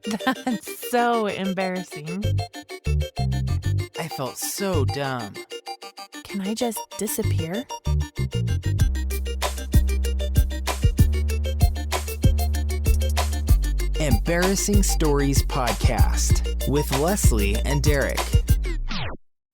That's so embarrassing. I felt so dumb. Can I just disappear? Embarrassing Stories Podcast with Leslie and Derek.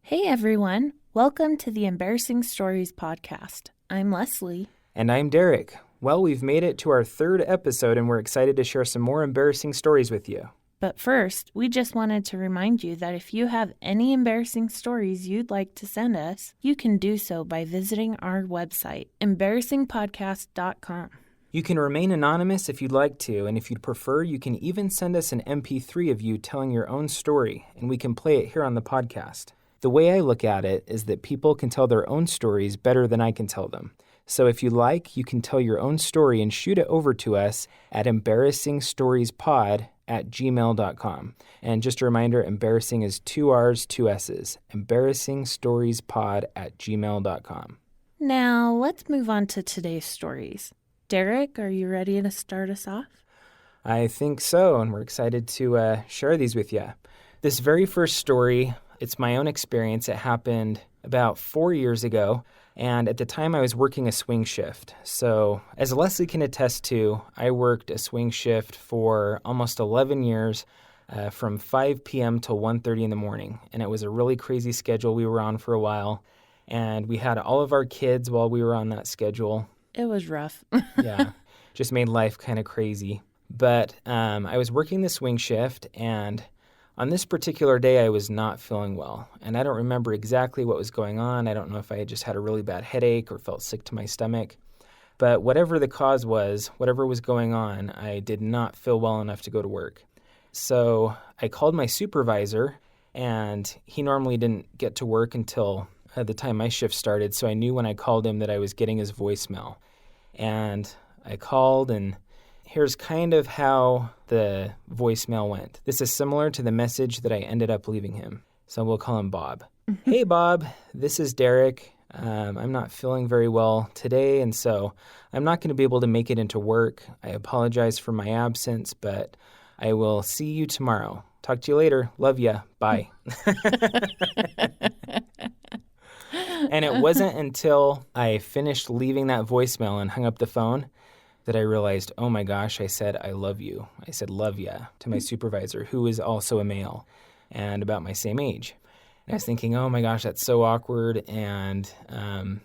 Hey everyone, welcome to the Embarrassing Stories Podcast. I'm Leslie. And I'm Derek. Well, we've made it to our third episode and we're excited to share some more embarrassing stories with you. But first, we just wanted to remind you that if you have any embarrassing stories you'd like to send us, you can do so by visiting our website, embarrassingpodcast.com. You can remain anonymous if you'd like to, and if you'd prefer, you can even send us an MP3 of you telling your own story, and we can play it here on the podcast. The way I look at it is that people can tell their own stories better than I can tell them. So if you like, you can tell your own story and shoot it over to us at embarrassingstoriespod@gmail.com. And just a reminder, embarrassing is 2 R's, 2 S's. embarrassingstoriespod@gmail.com. Now, let's move on to today's stories. Derek, are you ready to start us off? I think so, and we're excited to share these with you. This very first story, it's my own experience. It happened about 4 years ago, and at the time I was working a swing shift. So as Leslie can attest to, I worked a swing shift for almost 11 years from 5 p.m. till 1:30 in the morning, and it was a really crazy schedule we were on for a while, and we had all of our kids while we were on that schedule. It was rough. Yeah, just made life kind of crazy. But I was working the swing shift, and on this particular day, I was not feeling well. And I don't remember exactly what was going on. I don't know if I had just had a really bad headache or felt sick to my stomach. But whatever the cause was, whatever was going on, I did not feel well enough to go to work. So I called my supervisor, and he normally didn't get to work until the time my shift started. So I knew when I called him that I was getting his voicemail. And I called, and here's kind of how the voicemail went. This is similar to the message that I ended up leaving him. So we'll call him Bob. Hey, Bob, this is Derek. I'm not feeling very well today, and so I'm not going to be able to make it into work. I apologize for my absence, but I will see you tomorrow. Talk to you later. Love ya. Bye. And it wasn't until I finished leaving that voicemail and hung up the phone that I realized, oh my gosh, I said, I love you. I said, love ya to my supervisor, who is also a male and about my same age. And I was thinking, oh my gosh, that's so awkward. And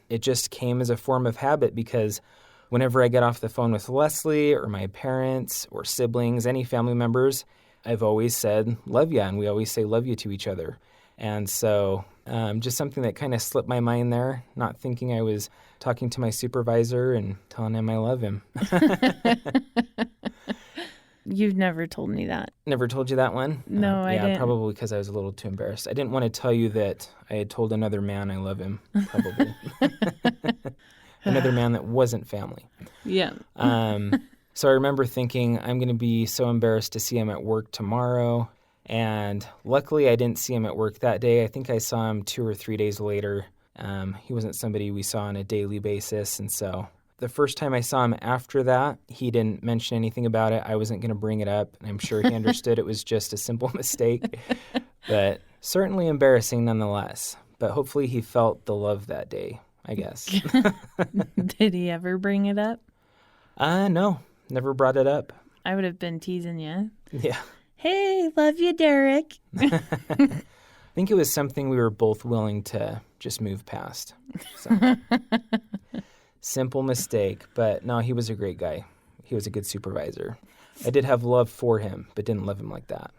it just came as a form of habit because whenever I get off the phone with Leslie or my parents or siblings, any family members, I've always said, love ya. And we always say love you to each other. And so just something that kind of slipped my mind there, not thinking I was talking to my supervisor and telling him I love him. You've never told me that. Never told you that one? No, I didn't. Yeah, probably because I was a little too embarrassed. I didn't want to tell you that I had told another man I love him, probably. Another man that wasn't family. Yeah. So I remember thinking, I'm going to be so embarrassed to see him at work tomorrow. And luckily, I didn't see him at work that day. I think I saw him 2 or 3 days later. He wasn't somebody we saw on a daily basis. And so the first time I saw him after that, he didn't mention anything about it. I wasn't going to bring it up. And I'm sure he understood it was just a simple mistake. But certainly embarrassing nonetheless. But hopefully he felt the love that day, I guess. Did he ever bring it up? No, never brought it up. I would have been teasing you. Yeah. Hey, love you, Derek. I think it was something we were both willing to just move past. So. Simple mistake, but no, he was a great guy. He was a good supervisor. I did have love for him, but didn't love him like that.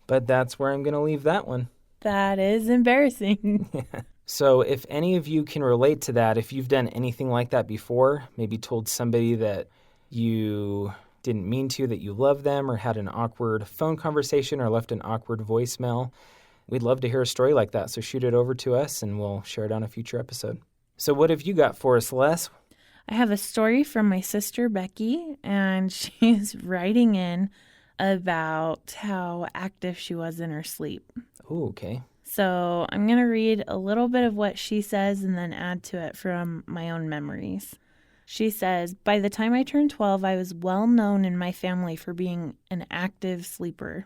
But that's where I'm going to leave that one. That is embarrassing. Yeah. So if any of you can relate to that, if you've done anything like that before, maybe told somebody that you didn't mean to, that you love them, or had an awkward phone conversation or left an awkward voicemail, we'd love to hear a story like that. So shoot it over to us and we'll share it on a future episode. So what have you got for us, Les? I have a story from my sister, Becky, and she's writing in about how active she was in her sleep. Oh, okay. So I'm going to read a little bit of what she says and then add to it from my own memories. She says, by the time I turned 12, I was well known in my family for being an active sleeper.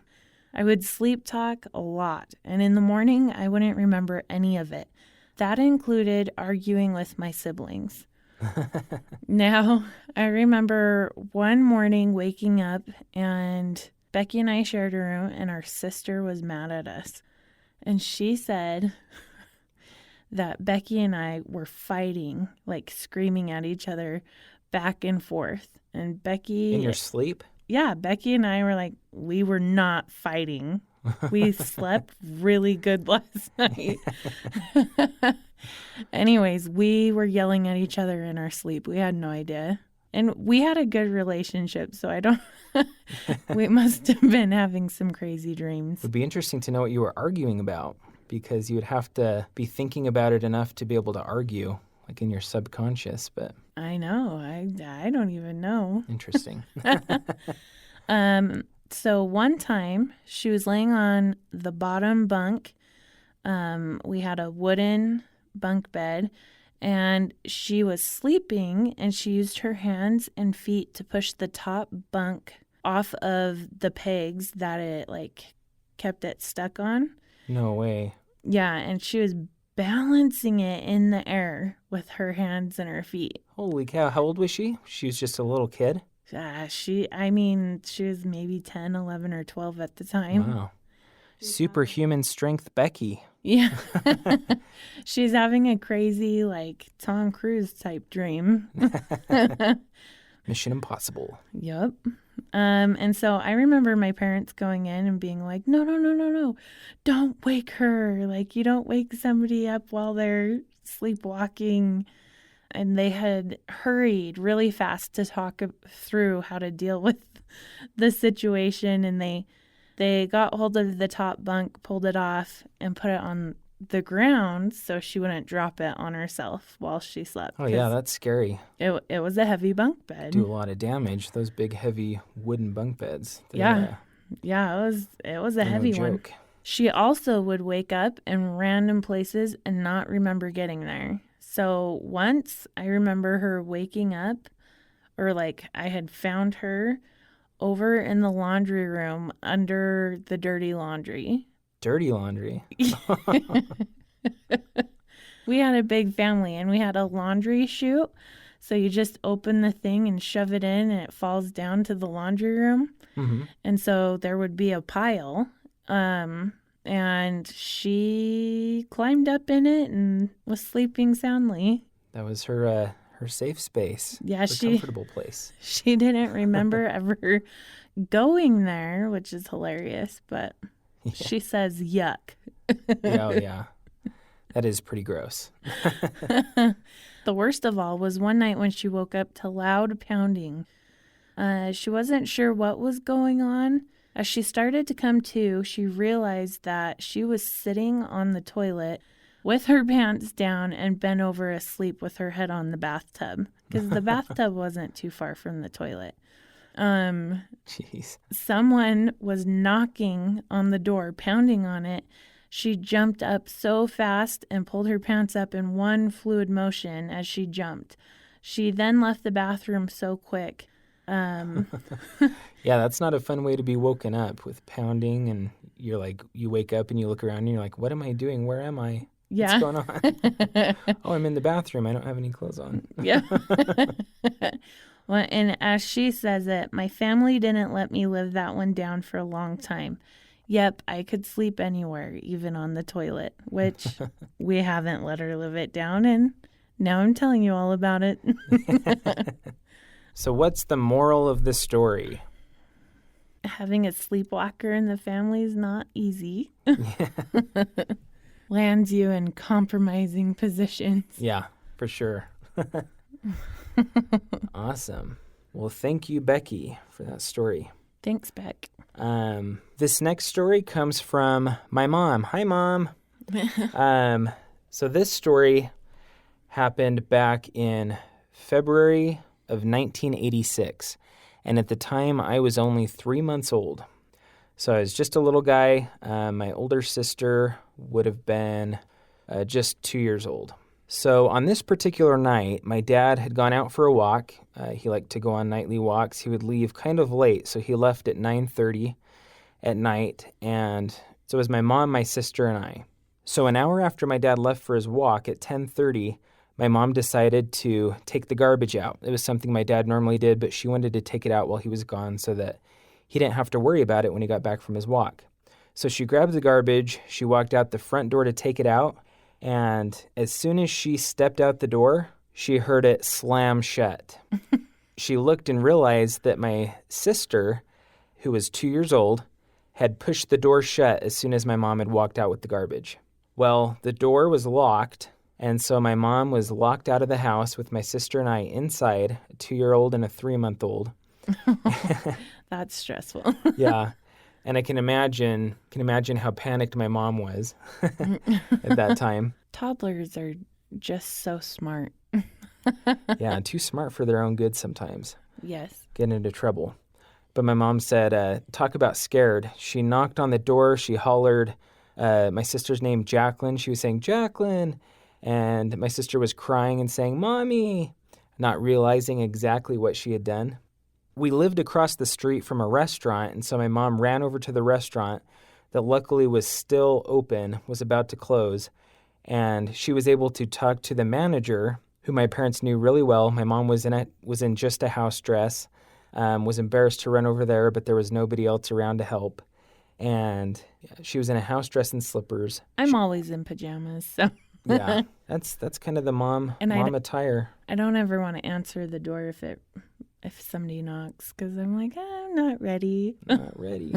I would sleep talk a lot, and in the morning, I wouldn't remember any of it. That included arguing with my siblings. Now, I remember one morning waking up, and Becky and I shared a room, and our sister was mad at us. And she said that Becky and I were fighting, like screaming at each other back and forth. And Becky... In your sleep? Yeah, Becky and I were like, we were not fighting. We slept really good last night. Anyways, we were yelling at each other in our sleep. We had no idea. And we had a good relationship, so I don't... we must have been having some crazy dreams. It would be interesting to know what you were arguing about, because you would have to be thinking about it enough to be able to argue, like in your subconscious, but... I know. I don't even know. Interesting. So one time, she was laying on the bottom bunk. We had a wooden bunk bed, and she was sleeping, and she used her hands and feet to push the top bunk off of the pegs that it, like, kept it stuck on. No way. Yeah, and she was balancing it in the air with her hands and her feet. Holy cow. How old was she? She was just a little kid? She was maybe 10, 11, or 12 at the time. Wow. Superhuman strength Becky. Yeah. She's having a crazy, like, Tom Cruise type dream. Mission Impossible. Yep. And so I remember my parents going in and being like, no, don't wake her. Like, you don't wake somebody up while they're sleepwalking. And they had hurried really fast to talk through how to deal with the situation. And they got hold of the top bunk, pulled it off, and put it on the ground so she wouldn't drop it on herself while she slept. Oh, yeah, that's scary. It was a heavy bunk bed. Do a lot of damage, those big, heavy wooden bunk beds. Yeah, it was a heavy one. She also would wake up in random places and not remember getting there. So once I remember her waking up, or like I had found her over in the laundry room under the dirty laundry. Dirty laundry? We had a big family, and we had a laundry chute. So you just open the thing and shove it in, and it falls down to the laundry room. Mm-hmm. And so there would be a pile. And she climbed up in it and was sleeping soundly. That was her safe space. Yeah, her comfortable place. She didn't remember ever going there, which is hilarious, but she says yuck. Yeah. That is pretty gross. The worst of all was one night when she woke up to loud pounding. She wasn't sure what was going on. As she started to come to, she realized that she was sitting on the toilet with her pants down and bent over asleep with her head on the bathtub, because the bathtub wasn't too far from the toilet. Jeez. Someone was knocking on the door, pounding on it. She jumped up so fast and pulled her pants up in one fluid motion as she jumped. She then left the bathroom so quick. Yeah, that's not a fun way to be woken up, with pounding, and you're like, you wake up and you look around and you're like, what am I doing? Where am I? Yeah. What's going on? Oh, I'm in the bathroom. I don't have any clothes on. Yeah. Well, and as she says it, my family didn't let me live that one down for a long time. Yep, I could sleep anywhere, even on the toilet, which we haven't let her live it down, and now I'm telling you all about it. So what's the moral of the story? Having a sleepwalker in the family is not easy. Lands you in compromising positions. Yeah, for sure. Awesome. Well, thank you, Becky, for that story. Thanks, Beck. This next story comes from my mom. Hi, Mom. So this story happened back in February of 1986. And at the time, I was only 3 months old. So I was just a little guy. My older sister would have been just 2 years old. So on this particular night, my dad had gone out for a walk. He liked to go on nightly walks. He would leave kind of late, so he left at 9:30 at night, and so it was my mom, my sister, and I. So an hour after my dad left for his walk at 10:30, my mom decided to take the garbage out. It was something my dad normally did, but she wanted to take it out while he was gone so that he didn't have to worry about it when he got back from his walk. So she grabbed the garbage, she walked out the front door to take it out, and as soon as she stepped out the door, she heard it slam shut. She looked and realized that my sister, who was 2 years old, had pushed the door shut as soon as my mom had walked out with the garbage. Well, the door was locked, and so my mom was locked out of the house with my sister and I inside, a 2-year-old and a 3-month-old. That's stressful. Yeah. And I can imagine how panicked my mom was at that time. Toddlers are just so smart. Yeah, too smart for their own good sometimes. Yes. Get into trouble. But my mom said, talk about scared. She knocked on the door. She hollered my sister's name, Jacqueline. She was saying, Jacqueline. And my sister was crying and saying, Mommy, not realizing exactly what she had done. We lived across the street from a restaurant, and so my mom ran over to the restaurant that luckily was still open, was about to close, and she was able to talk to the manager, who my parents knew really well. My mom was in just a house dress, was embarrassed to run over there, but there was nobody else around to help, and she was in a house dress and slippers. I'm always in pajamas, so. Yeah, that's kind of the mom attire. I don't ever want to answer the door if somebody knocks, because I'm like, I'm not ready. Not ready.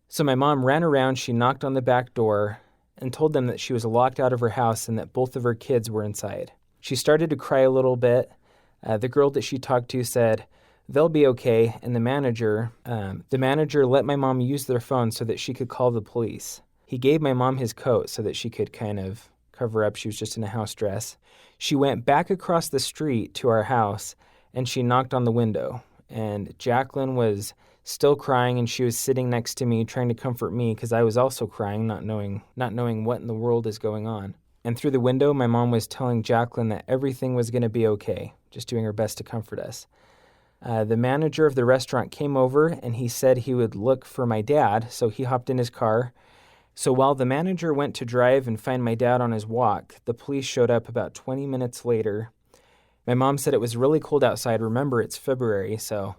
So my mom ran around, she knocked on the back door and told them that she was locked out of her house and that both of her kids were inside. She started to cry a little bit. The girl that she talked to said, they'll be okay, and the manager let my mom use their phone so that she could call the police. He gave my mom his coat so that she could kind of cover up. She was just in a house dress. She went back across the street to our house, and she knocked on the window, and Jacqueline was still crying, and she was sitting next to me trying to comfort me because I was also crying, not knowing what in the world is going on. And through the window, my mom was telling Jacqueline that everything was going to be okay, just doing her best to comfort us. The manager of the restaurant came over, and he said he would look for my dad, so he hopped in his car. So while the manager went to drive and find my dad on his walk, the police showed up about 20 minutes later. My mom said it was really cold outside. Remember, it's February, so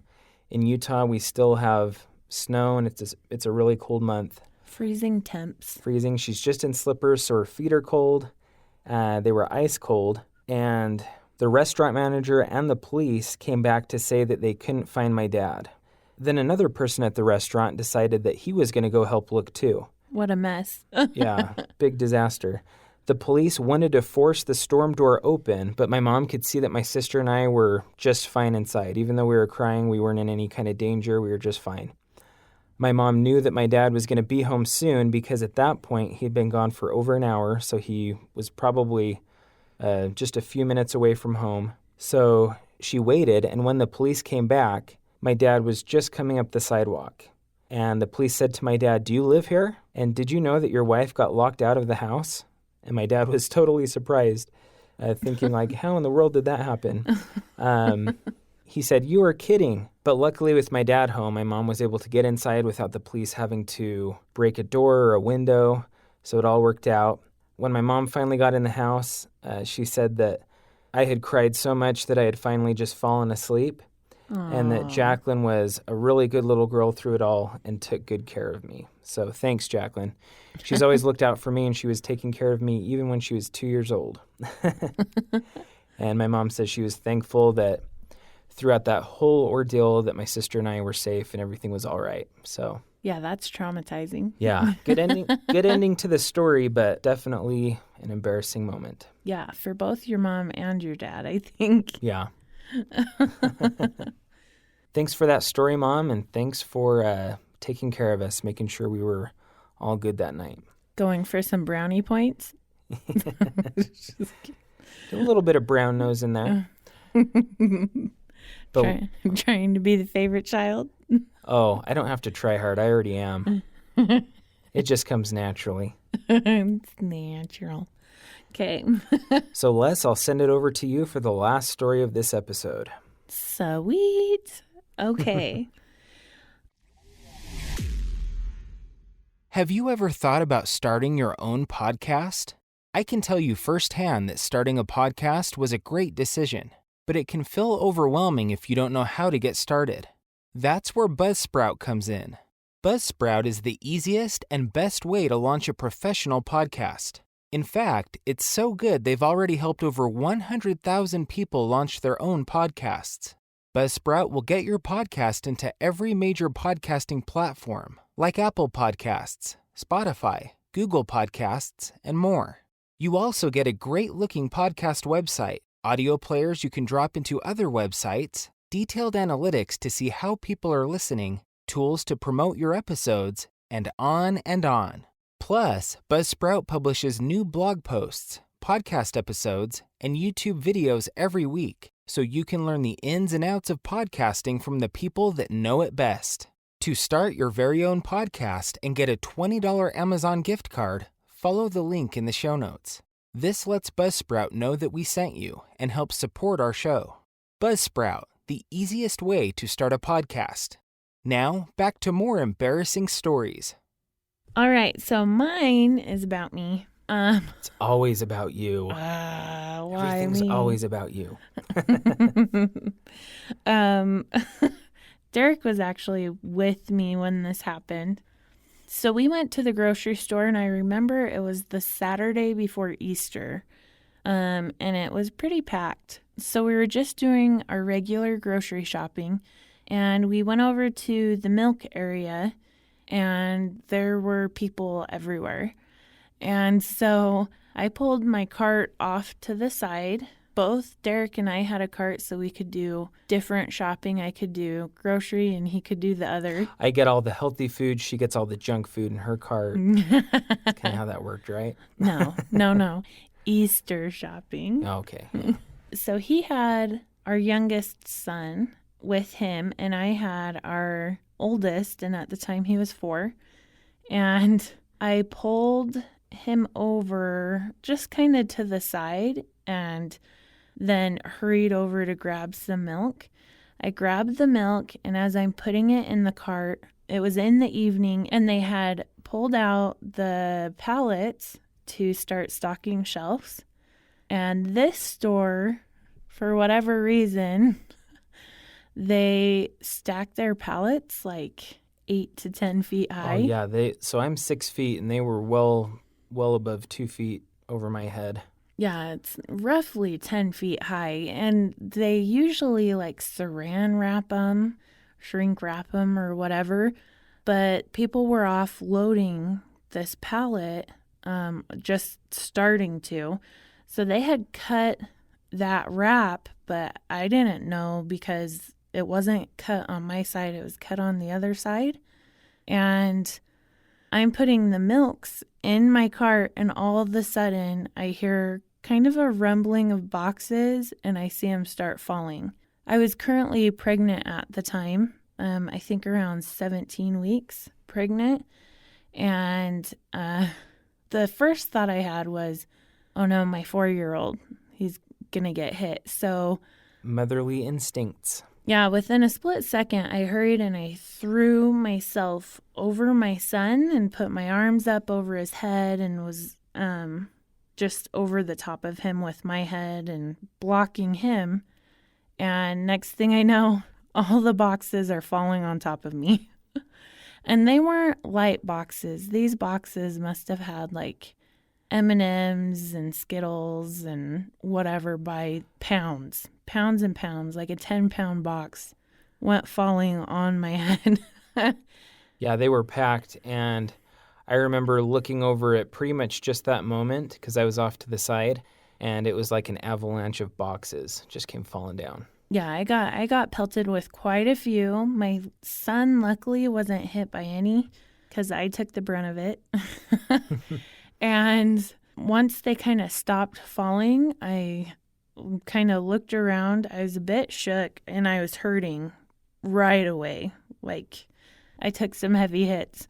in Utah we still have snow, and it's a really cold month. Freezing temps. Freezing. She's just in slippers, so her feet are cold. They were ice cold, and the restaurant manager and the police came back to say that they couldn't find my dad. Then another person at the restaurant decided that he was going to go help look too. What a mess. Yeah, big disaster. The police wanted to force the storm door open, but my mom could see that my sister and I were just fine inside. Even though we were crying, we weren't in any kind of danger. We were just fine. My mom knew that my dad was going to be home soon because at that point he'd been gone for over an hour, so he was probably just a few minutes away from home. So she waited, and when the police came back, my dad was just coming up the sidewalk. And the police said to my dad, "Do you live here? And did you know that your wife got locked out of the house?" And my dad was totally surprised, thinking like, how in the world did that happen? He said, "You are kidding." But luckily with my dad home, my mom was able to get inside without the police having to break a door or a window. So it all worked out. When my mom finally got in the house, she said that I had cried so much that I had finally just fallen asleep. Aww. And that Jacqueline was a really good little girl through it all and took good care of me. So thanks, Jacqueline. She's always looked out for me, and she was taking care of me even when she was 2 years old. And my mom says she was thankful that throughout that whole ordeal that my sister and I were safe and everything was all right. So Yeah, that's traumatizing. yeah, good ending to the story, but definitely an embarrassing moment. Yeah, for both your mom and your dad, I think. Yeah. Thanks for that story, Mom, and thanks for taking care of us, making sure we were all good that night. Going for some brownie points? A little bit of brown nose in there. But, trying to be the favorite child? oh, I don't have to try hard. I already am. It just comes naturally. It's natural. Okay. So, Les, I'll send it over to you for the last story of this episode. Sweet. Okay. Have you ever thought about starting your own podcast? I can tell you firsthand that starting a podcast was a great decision, but it can feel overwhelming if you don't know how to get started. That's where Buzzsprout comes in. Buzzsprout is the easiest and best way to launch a professional podcast. In fact, it's so good they've already helped over 100,000 people launch their own podcasts. Buzzsprout will get your podcast into every major podcasting platform, like Apple Podcasts, Spotify, Google Podcasts, and more. You also get a great-looking podcast website, audio players you can drop into other websites, detailed analytics to see how people are listening, tools to promote your episodes, and on and on. Plus, Buzzsprout publishes new blog posts, podcast episodes, and YouTube videos every week, so you can learn the ins and outs of podcasting from the people that know it best. To start your very own podcast and get a $20 Amazon gift card, follow the link in the show notes. This lets Buzzsprout know that we sent you and helps support our show. Buzzsprout, the easiest way to start a podcast. Now, back to more embarrassing stories. All right. So mine is about me. It's always about you. Why Everything's me? always about you. Derek was actually with me when this happened. So we went to the grocery store, and I remember it was the Saturday before Easter, and it was pretty packed. So we were just doing our regular grocery shopping, and we went over to the milk area, and there were people everywhere. And so I pulled my cart off to the side. Both Derek and I had a cart so we could do different shopping. I could do grocery and he could do the other. I get all the healthy food. She gets all the junk food in her cart. That's kind of how that worked, right? No. Easter shopping. Okay. So he had our youngest son with him, and I had our oldest, and at the time he was 4. And I pulled him over just kind of to the side and then hurried over to grab some milk. I grabbed the milk, and as I'm putting it in the cart, it was in the evening, and they had pulled out the pallets to start stocking shelves. And this store, for whatever reason, they stacked their pallets like 8 to 10 feet high. Oh, yeah. So I'm 6 feet, and they were well above 2 feet over my head. Yeah, it's roughly 10 feet high, and they usually like saran wrap them, shrink wrap them, or whatever, but people were offloading this pallet, just starting to, so they had cut that wrap, but I didn't know because it wasn't cut on my side, it was cut on the other side, and I'm putting the milks in my cart, and all of a sudden I hear kind of a rumbling of boxes, and I see them start falling. I was currently pregnant at the time, I think around 17 weeks pregnant, and the first thought I had was, oh no, my 4-year-old, he's gonna get hit. So Motherly instincts. yeah, within a split second, I hurried and I threw myself over my son and put my arms up over his head and was just over the top of him with my head and blocking him. And next thing I know, all the boxes are falling on top of me. And they weren't light boxes. These boxes must have had like M&Ms and Skittles and whatever by pounds and pounds, like a 10-pound box went falling on my head. Yeah, they were packed, and I remember looking over at pretty much just that moment because I was off to the side, and it was like an avalanche of boxes just came falling down. Yeah, I got pelted with quite a few. My son luckily wasn't hit by any because I took the brunt of it. And once they kind of stopped falling, I kind of looked around. I was a bit shook, and I was hurting right away. Like I took some heavy hits.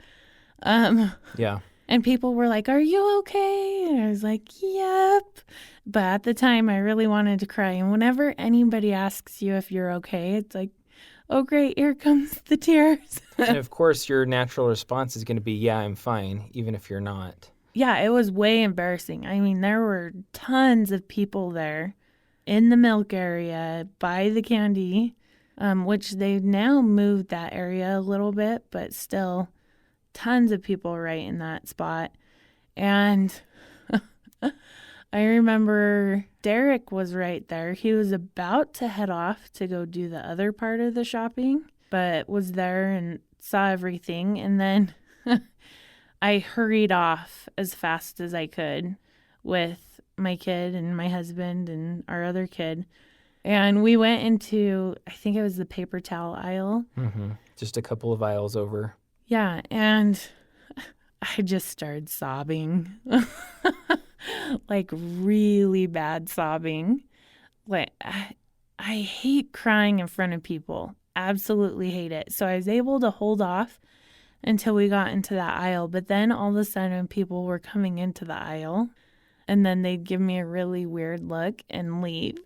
Yeah. And people were like, "Are you okay?" And I was like, "Yep." But at the time, I really wanted to cry. And whenever anybody asks you if you're okay, it's like, oh, great, here comes the tears. And of course, your natural response is going to be, yeah, I'm fine, even if you're not. Yeah, it was way embarrassing. I mean, there were tons of people there in the milk area by the candy, which they've now moved that area a little bit, but still tons of people right in that spot. And I remember Derek was right there. He was about to head off to go do the other part of the shopping, but was there and saw everything. And then I hurried off as fast as I could with my kid and my husband and our other kid. And we went into, I think it was the paper towel aisle. Mm-hmm. Just a couple of aisles over. Yeah, and I just started sobbing. Like really bad sobbing. Like I hate crying in front of people. Absolutely hate it. So I was able to hold off until we got into that aisle. But then all of a sudden people were coming into the aisle and then they'd give me a really weird look and leave.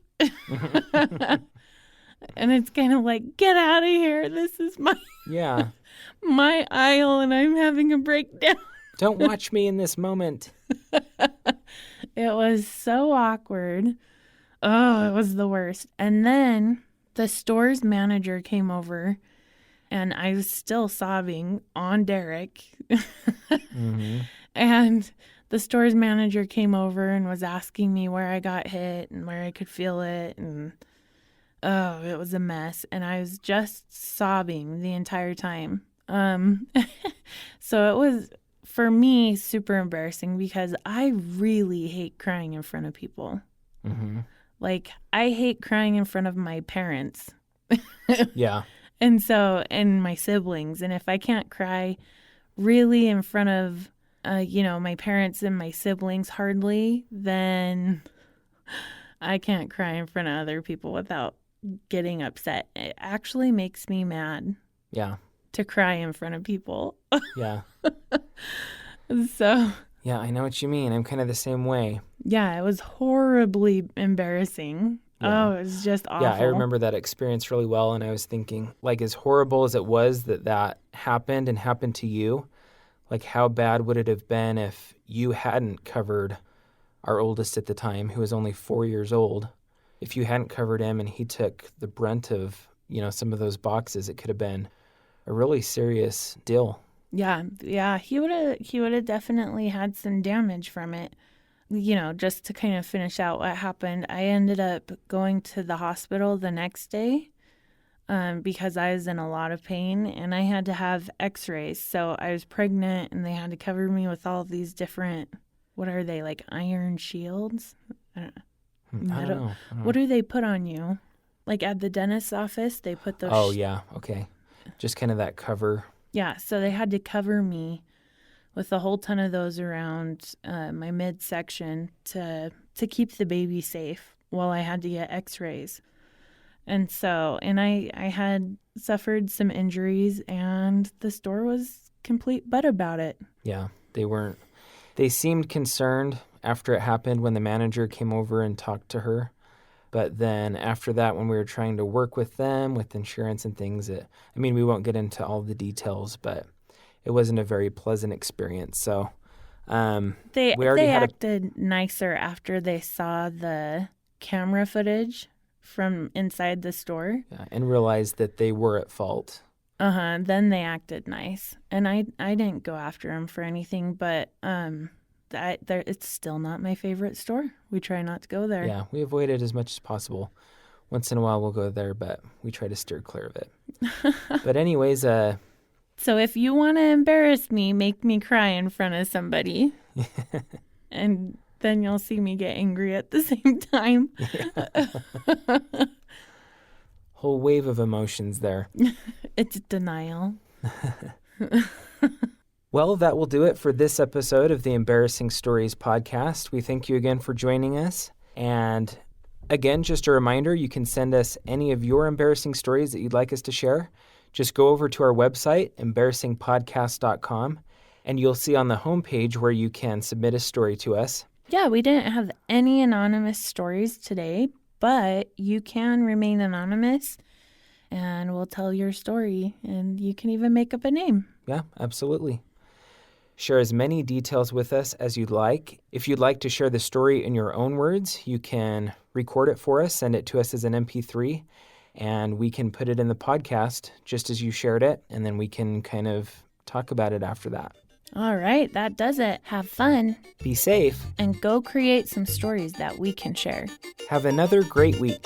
And it's kind of like, get out of here. This is my aisle and I'm having a breakdown. Don't watch me in this moment. It was so awkward. Oh, it was the worst. And then the store's manager came over and I was still sobbing on Derek. Mm-hmm. And the store's manager came over and was asking me where I got hit and where I could feel it. And oh, it was a mess. And I was just sobbing the entire time. So it was, for me, super embarrassing because I really hate crying in front of people. Mm-hmm. Like, I hate crying in front of my parents. Yeah. And my siblings. And if I can't cry really in front of, my parents and my siblings hardly, then I can't cry in front of other people without getting upset. It actually makes me mad. Yeah. To cry in front of people. Yeah. So. Yeah, I know what you mean. I'm kind of the same way. Yeah, it was horribly embarrassing. Yeah. Oh, it was just awful. Yeah, I remember that experience really well, and I was thinking, like, as horrible as it was that happened and happened to you, like, how bad would it have been if you hadn't covered our oldest at the time, who was only 4 years old? If you hadn't covered him and he took the brunt of, some of those boxes, it could have been a really serious deal. Yeah, he would have definitely had some damage from it. Just to kind of finish out what happened, I ended up going to the hospital the next day because I was in a lot of pain and I had to have x-rays. So I was pregnant and they had to cover me with all of these different, what are they, like iron shields? I don't know. What do they put on you? Like at the dentist's office, they put those. Oh, yeah. Okay. Just kind of that cover. Yeah. So they had to cover me with a whole ton of those around my midsection to keep the baby safe while I had to get x-rays. And I had suffered some injuries and the store was complete butt about it. Yeah, they seemed concerned after it happened when the manager came over and talked to her. But then after that, when we were trying to work with them with insurance and things, we won't get into all the details, but it wasn't a very pleasant experience. So they acted nicer after they saw the camera footage from inside the store. Yeah, and realized that they were at fault. Then they acted nice. And I didn't go after them for anything, but it's still not my favorite store. We try not to go there. Yeah, we avoid it as much as possible. Once in a while we'll go there, but we try to steer clear of it. But anyways, so if you want to embarrass me, make me cry in front of somebody. And then you'll see me get angry at the same time. Whole wave of emotions there. It's denial. Well, that will do it for this episode of the Embarrassing Stories podcast. We thank you again for joining us. And again, just a reminder, you can send us any of your embarrassing stories that you'd like us to share. Just go over to our website, embarrassingpodcast.com, And you'll see on the homepage where you can submit a story to us. Yeah, we didn't have any anonymous stories today, but you can remain anonymous and we'll tell your story and you can even make up a name. Yeah, absolutely. Share as many details with us as you'd like. If you'd like to share the story in your own words, you can record it for us, send it to us as an MP3, and we can put it in the podcast just as you shared it, and then we can kind of talk about it after that. All right, that does it. Have fun Be safe. and go create some stories that we can share. Have another great week.